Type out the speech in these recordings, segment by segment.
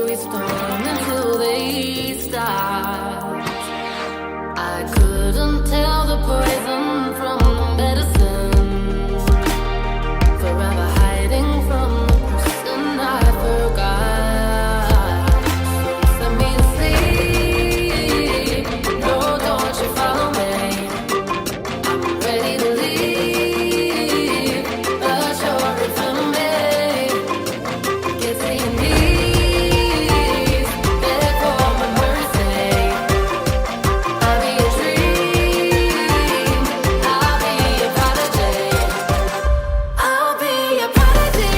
we storm until they start. I couldn't tell the poison from the medicine, forever hiding from the person I forgot. So send me to sleep. No, don't you follow me. I'm ready to leave, but you're in front of me. Get to your knees, beg for my mercy. I'll be a dream, I'll be a prodigy. I'll be a prodigy.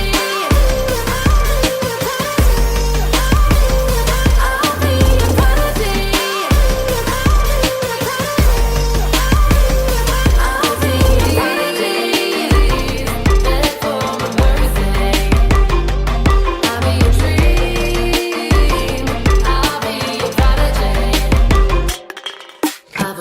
I'll be a prodigy. I'll be a prodigy. Beg for my mercy. I'll be a dream, I'll be a prodigy. I've